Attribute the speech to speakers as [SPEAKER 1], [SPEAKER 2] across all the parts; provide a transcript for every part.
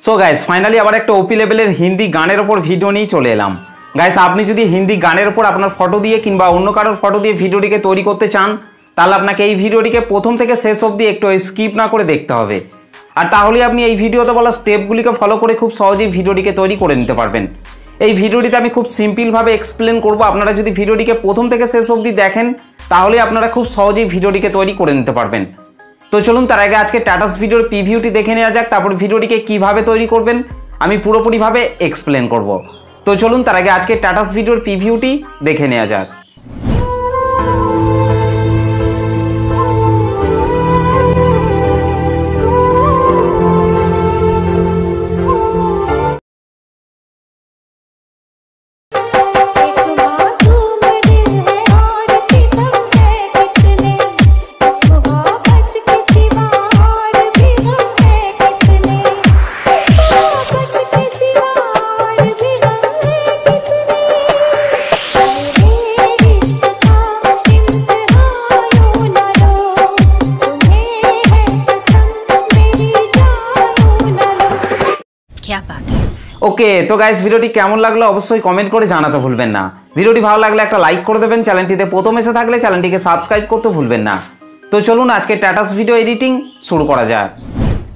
[SPEAKER 1] So guys finally আবার একটা ওপি লেভেলের হিন্দি গানের ওপর ভিডিও নিয়ে চলে এলাম। গাইস আপনি যদি হিন্দি গানের ওপর আপনার ফটো দিয়ে কিংবা অন্য কারোর ফটো দিয়ে ভিডিওটিকে তৈরি করতে চান, তাহলে আপনাকে এই ভিডিওটিকে প্রথম থেকে শেষ অবধি একটু স্কিপ না করে দেখতে হবে। আর তাহলে আপনি এই ভিডিওতে বলা স্টেপগুলিকে ফলো করে খুব সহজেই ভিডিওটিকে তৈরি করে নিতে পারবেন। এই ভিডিওটিতে আমি খুব সিম্পলভাবে এক্সপ্লেন করব। আপনারা যদি ভিডিওটিকে প্রথম থেকে শেষ অবধি দেখেন, তাহলে আপনারা খুব সহজেই ভিডিওটিকে তৈরি করে নিতে পারবেন। তো চলুন তার আগে আজকে টাটাস ভিডিওর প্রিভিউটি দেখে নেওয়া যাক, তারপর ভিডিওটিকে কিভাবে তৈরি করবেন আমি পুরোপুরিভাবে এক্সপ্লেন করব। তো চলুন তার আগে আজকে টাটাস ভিডিওর প্রিভিউটি দেখে নেওয়া যাক। ওকে, তো গাইস ভিডিওটি কেমন লাগলো অবশ্যই কমেন্ট করে জানাতে ভুলবেন না। ভিডিওটি ভালো লাগলে একটা লাইক করে দেবেন, চ্যানেলটিতে প্রথম এসে থাকলে চ্যানেলটিকে সাবস্ক্রাইব করতে ভুলবেন না। তো চলুন আজকে টাটাস ভিডিও এডিটিং শুরু করা যাক।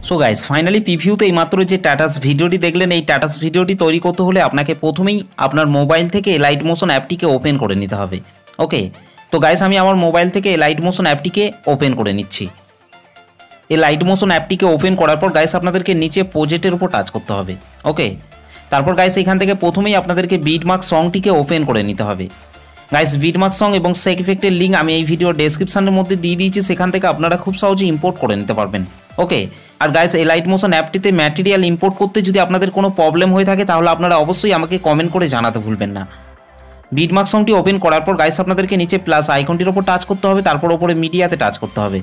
[SPEAKER 1] সো গাইস ফাইনালি প্রিভিউতে এইমাত্র যে টাটাস ভিডিওটি দেখলেন, এই টাটাস ভিডিওটি তৈরি করতে হলে আপনাকে প্রথমেই আপনার মোবাইল থেকে লাইট মোশন অ্যাপটিকে ওপেন করে নিতে হবে। ওকে, তো গাইস আমি আমার মোবাইল থেকে লাইট মোশন অ্যাপটিকে ওপেন করে নিচ্ছি। এই লাইট মোশন অ্যাপটিকে ওপেন করার পর গাইস আপনাদেরকে নিচে প্রজেক্টের উপর টাচ করতে হবে। ওকে, তারপর গাইস এখান থেকে প্রথমেই আপনাদেরকে বিটমার্ক সংটিকে ওপেন করে নিতে হবে। গাইস বিটমার্ক সং এবং সেক ইফেক্টের লিঙ্ক আমি এই ভিডিও ডেসক্রিপশনের মধ্যে দিয়ে দিয়েছি, সেখান থেকে আপনারা খুব সহজে ইম্পোর্ট করে নিতে পারবেন। ওকে, আর গাইস এই লাইট মোশন অ্যাপটিতে ম্যাটেরিয়াল ইম্পোর্ট করতে যদি আপনাদের কোনো প্রবলেম হয়ে থাকে, তাহলে আপনারা অবশ্যই আমাকে কমেন্ট করে জানাতে ভুলবেন না। বিটমার্ক সংটি ওপেন করার পর গাইস আপনাদেরকে নিচে প্লাস আইকনটির ওপর টাচ করতে হবে, তারপর ওপরে মিডিয়াতে টাচ করতে হবে।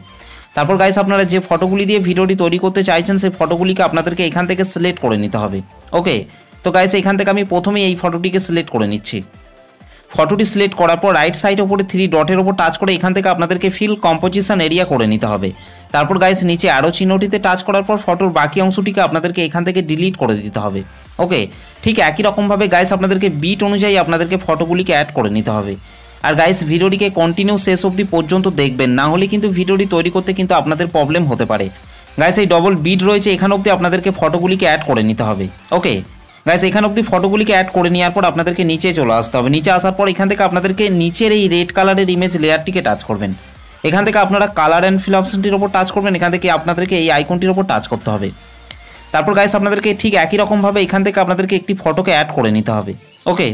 [SPEAKER 1] তারপর গাইস আপনারা যে ফটোগুলি দিয়ে ভিডিওটি তৈরি করতে চাইছেন, সেই ফটোগুলিকে আপনাদেরকে এখান থেকে সিলেক্ট করে নিতে হবে। ওকে, তো গাইস এখান থেকে আমি প্রথমেই এই ফটোটিকে সিলেক্ট করে নিচ্ছি। ফটোটি সিলেক্ট করার পর রাইট সাইড ওপরে 3 ডটের ওপর টাচ করে এখান থেকে আপনাদেরকে ফিল কম্পোজিশন এরিয়া করে নিতে হবে। তারপর গাইস নিচে আরও চিহ্নটিতে টাচ করার পর ফটোর বাকি অংশটিকে আপনাদেরকে এখান থেকে ডিলিট করে দিতে হবে। ওকে, ঠিক একই রকমভাবে গাইস আপনাদেরকে বিট অনুযায়ী আপনাদেরকে ফটোগুলিকে অ্যাড করে নিতে হবে। আর গাইস ভিডিওটিকে কন্টিনিউ শেষ অবধি পর্যন্ত দেখবেন, না হলে কিন্তু ভিডিওটি তৈরি করতে কিন্তু আপনাদের প্রবলেম হতে পারে। গাইস এই ডবল বিট রয়েছে, এখান অবধি আপনাদেরকে ফটোগুলিকে অ্যাড করে নিতে হবে। ওকে গাইস এখান অবধি ফটোগুলিকে অ্যাড করে নেওয়ার পর আপনাদেরকে নিচে চলে আসতে হবে। নিচে আসার পর এখান থেকে আপনাদেরকে নিচের এই রেড কালারের ইমেজ লেয়ারটিকে টাচ করবেন। এখান থেকে আপনারা কালার অ্যান্ড ফিল অপশনটির ওপর টাচ করবেন, এখান থেকে আপনাদেরকে এই আইকনটির ওপর টাচ করতে হবে। তারপর গাইস আপনাদেরকে ঠিক একই রকমভাবে এখান থেকে আপনাদেরকে একটি ফটোকে অ্যাড করে নিতে হবে। ওকে,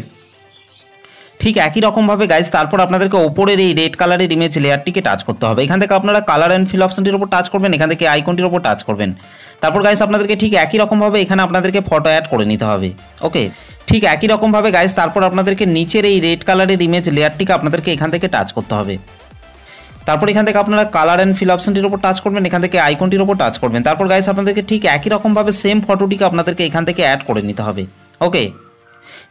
[SPEAKER 1] ঠিক একই রকমভাবে গাইস তারপর আপনাদেরকে ওপরের এই রেড কালারের ইমেজ লেয়ারটিকে টাচ করতে হবে। এখান থেকে আপনারা কালার অ্যান্ড ফিল অপশনটির ওপর টাচ করবেন, এখান থেকে আইকনটির ওপর টাচ করবেন। তারপর গাইস আপনাদেরকে ঠিক একই রকমভাবে এখানে আপনাদেরকে ফটো অ্যাড করে নিতে হবে। ওকে, ঠিক একই রকমভাবে গাইস তারপর আপনাদেরকে নিচের এই রেড কালারের ইমেজ লেয়ারটিকে আপনাদেরকে এখান থেকে টাচ করতে হবে। তারপর এখান থেকে আপনারা কালার অ্যান্ড ফিল অপশনটির ওপর টাচ করবেন, এখান থেকে আইকনটির ওপর টাচ করবেন। তারপর গাইস আপনাদেরকে ঠিক একই রকমভাবে সেম ফটোটিকে আপনাদেরকে এখান থেকে অ্যাড করে নিতে হবে। ওকে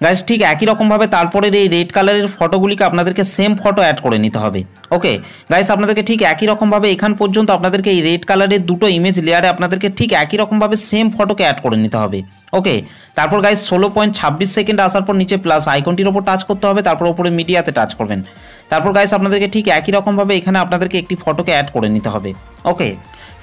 [SPEAKER 1] গাইস ঠিক একই রকমভাবে তারপরের এই রেড কালারের ফটোগুলিকে আপনাদেরকে সেম ফটো অ্যাড করে নিতে হবে। ওকে গাইস আপনাদেরকে ঠিক একই রকমভাবে এখান পর্যন্ত আপনাদেরকে এই রেড কালারের দুটো ইমেজ লেয়ারে আপনাদেরকে ঠিক একই রকমভাবে সেম ফটোকে অ্যাড করে নিতে হবে। ওকে, তারপর গাইস 16.26 সেকেন্ড আসার পর নিচে প্লাস আইকনটির ওপর টাচ করতে হবে, তারপর ওপরে মিডিয়াতে টাচ করবেন। তারপর গাইস আপনাদেরকে ঠিক একই রকমভাবে এখানে আপনাদেরকে একটি ফটোকে অ্যাড করে নিতে হবে। ওকে,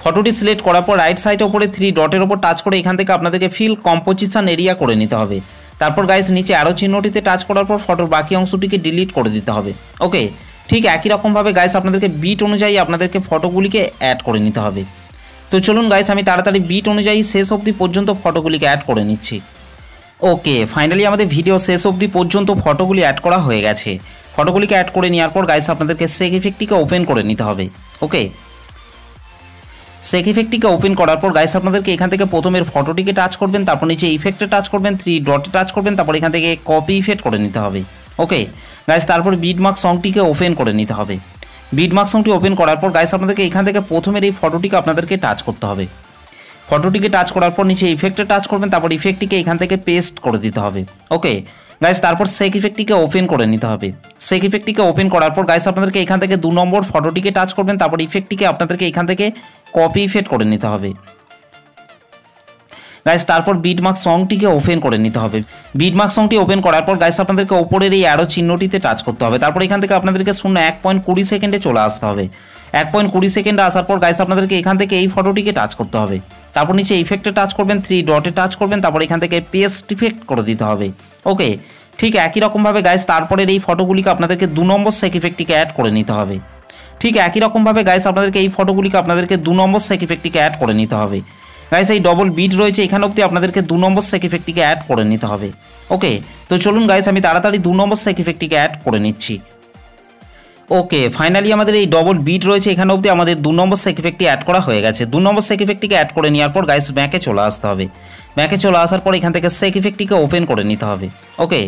[SPEAKER 1] ফটোটি সিলেক্ট করার পর রাইট সাইডে ওপরে 3 ডটের ওপর টাচ করে এখান থেকে আপনাদেরকে ফিল কম্পোজিশন এরিয়া করে নিতে হবে। তারপর গাইস নিচে আরও চিহ্নটিতে টাচ করার পর ফটোর বাকি অংশটিকে ডিলিট করে দিতে হবে। ওকে, ঠিক একই রকমভাবে গাইস আপনাদেরকে বিট অনুযায়ী আপনাদেরকে ফটোগুলিকে অ্যাড করে নিতে হবে। তো চলুন গাইস আমি তাড়াতাড়ি বিট অনুযায়ী শেষ অবধি পর্যন্ত ফটোগুলিকে অ্যাড করে নিচ্ছি। ওকে, ফাইনালি আমাদের ভিডিও শেষ অবধি পর্যন্ত ফটোগুলি অ্যাড করা হয়ে গেছে। ফটোগুলিকে অ্যাড করে নেওয়ার পর গাইস আপনাদেরকে সেক ইফেক্টটিকে ওপেন করে নিতে হবে। ওকে, সেক ইফেক্টটিকে ওপেন করার পর গাইস আপনাদেরকে এখান থেকে প্রথমের ফটোটিকে টাচ করবেন, তারপর নিচে ইফেক্টে টাচ করবেন, 3 ডটে টাচ করবেন, তারপর এখান থেকে কপি ইফেক্ট করে নিতে হবে। ওকে গাইস তারপর বিটমার্ক সংটিকে ওপেন করে নিতে হবে। বিটমার্ক সংটি ওপেন করার পর গাইস আপনাদেরকে এখান থেকে প্রথমের এই ফটোটিকে আপনাদেরকে টাচ করতে হবে। ফটোটিকে টাচ করার পর নিচে ইফেক্টে টাচ করবেন, তারপর ইফেক্টটিকে এখান থেকে পেস্ট করে দিতে হবে। ওকে গাইস তারপর সেক ইফেক্টটিকে ওপেন করে নিতে হবে। সেক ইফেক্টটিকে ওপেন করার পর গাইস আপনাদেরকে এখান থেকে 2 নম্বর ফটোটিকে টাচ করবেন, তারপর ইফেক্টটিকে আপনাদেরকে এখান থেকে কপি ইফেক্ট করে নিতে হবে। গাইস তারপর বিটমার্ক সংটিকে ওপেন করে নিতে হবে। বিটমার্ক সংটি ওপেন করার পর গাইস আপনাদেরকে ওপরের এই অ্যারো চিহ্নটিতে টাচ করতে হবে। তারপর এখান থেকে আপনাদেরকে 1.20 সেকেন্ডে চলে আসতে হবে। 1.20 সেকেন্ডে আসার পর গাইস আপনাদেরকে এখান থেকে এই ফটোটিকে টাচ করতে হবে। তারপর নিচে ইফেক্টে টাচ করবেন, 3 ডটে টাচ করবেন, তারপর এখান থেকে পেস্ট ইফেক্ট করে দিতে হবে। ওকে, ঠিক একই রকমভাবে গাইস তারপরের এই ফটোগুলিকে আপনাদেরকে 2 নম্বর সেক ইফেক্টটিকে অ্যাড করে নিতে হবে। ঠিক একই রকমভাবে গাইস আপনাদেরকে এই ফটোগুলিকে আপনাদেরকে 2 নম্বর সেক ইফেক্টটিকে অ্যাড করে নিতে হবে। গাইস এই ডবল বিট রয়েছে এখানে অবধি আপনাদেরকে 2 নম্বর সেক ইফেক্টটিকে অ্যাড করে নিতে হবে। ওকে, তো চলুন গাইস আমি তাড়াতাড়ি 2 নম্বর সেক ইফেক্টটিকে অ্যাড করে নিচ্ছি। ওকে, ফাইনালি আমাদের এই ডবল বিট রয়েছে এখানে অবধি আমাদের 2 নম্বর সেক ইফেক্টটি অ্যাড করা হয়ে গেছে। 2 নম্বর সেক ইফেক্টটিকে অ্যাড করে নেওয়ার পর গাইস ব্যাকে চলে আসতে হবে। ব্যাকে চলে আসার পর এখান থেকে সেক ইফেক্টটিকে ওপেন করে নিতে হবে। ওকে,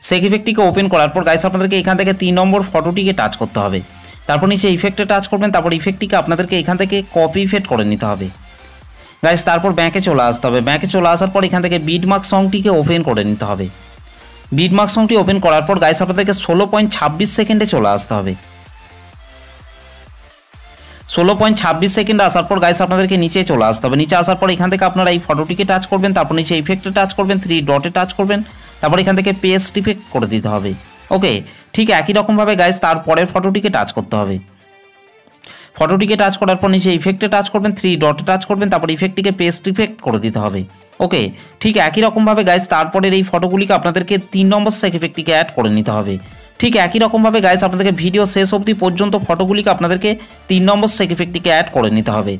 [SPEAKER 1] সেক ইফেক্টটিকে ওপেন করার পর গাইস আপনাদেরকে এখান থেকে 3 নম্বর ফটোটিকে টাচ করতে হবে। তারপর নিচে ইফেক্টে টাচ করবেন, তারপর ইফেক্টটিকে আপনাদেরকে এখান থেকে কপি ইফেক্ট করে নিতে হবে। গাইস তারপর ব্যাকে চলে আসতে হবে। ব্যাকে চলে আসার পর এখান থেকে বিটমার্ক সংটিকে ওপেন করে নিতে হবে। বিটমার্ক সংটি ওপেন করার পর গাইস আপনাদেরকে 16.26 সেকেন্ডে চলে আসতে হবে। 16.26 সেকেন্ড আসার পর গাইস আপনাদেরকে নিচে চলে আসতে হবে। নিচে আসার পর এখান থেকে আপনারা এই ফটোটিকে টাচ করবেন, তারপর নিচে ইফেক্টে টাচ করবেন, 3 ডটে টাচ করবেন, তারপর এখান থেকে পেস্ট ইফেক্ট করে দিতে হবে। ওকে, ঠিক একই রকমভাবে গাইস তারপরের ফটোটিকে টাচ করতে হবে। ফটোটিকে টাচ করার পর নিচে ইফেক্টে টাচ করবেন, 3 ডটে টাচ করবেন, তারপর ইফেক্টটিকে পেস্ট ইফেক্ট করে দিতে হবে। ওকে, ঠিক একই রকমভাবে গাইস তারপরের এই ফটোগুলিকে আপনাদেরকে 3 নম্বর সেক ইফেক্টটিকে অ্যাড করে নিতে হবে। ঠিক একই রকমভাবে গাইস আপনাদেরকে ভিডিও শেষ অবধি পর্যন্ত ফটোগুলিকে আপনাদেরকে 3 নম্বর সেক ইফেক্টটিকে অ্যাড করে নিতে হবে।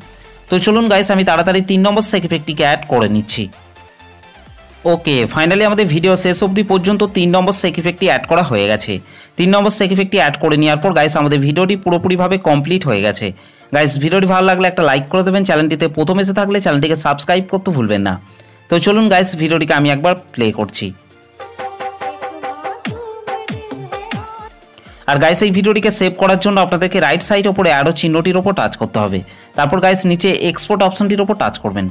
[SPEAKER 1] তো চলুন গাইস আমি তাড়াতাড়ি 3 নম্বর সেক ইফেক্টটিকে অ্যাড করে নিচ্ছি। ওকে, ফাইনালি আমাদের ভিডিও শেষ অবধি পর্যন্ত 3 নম্বর সেক ইফেক্টটি অ্যাড করা হয়ে গেছে। 3 নম্বর সেক ইফেক্টটি অ্যাড করে নেওয়ার পর গাইস আমাদের ভিডিওটি পুরোপুরিভাবে কমপ্লিট হয়ে গেছে। গাইস ভিডিওটি ভালো লাগলে একটা লাইক করে দেবেন, চ্যানেলটিতে প্রথম এসে থাকলে চ্যানেলটিকে সাবস্ক্রাইব করতে ভুলবেন না। তো চলুন গাইস ভিডিওটিকে আমি একবার প্লে করছি। আর গাইস এই ভিডিওটিকে সেভ করার জন্য আপনাদেরকে রাইট সাইড ওপরে অ্যারো চিহ্নটির ওপর টাচ করতে হবে। তারপর গাইস নিচে এক্সপোর্ট অপশনটির ওপর টাচ করবেন।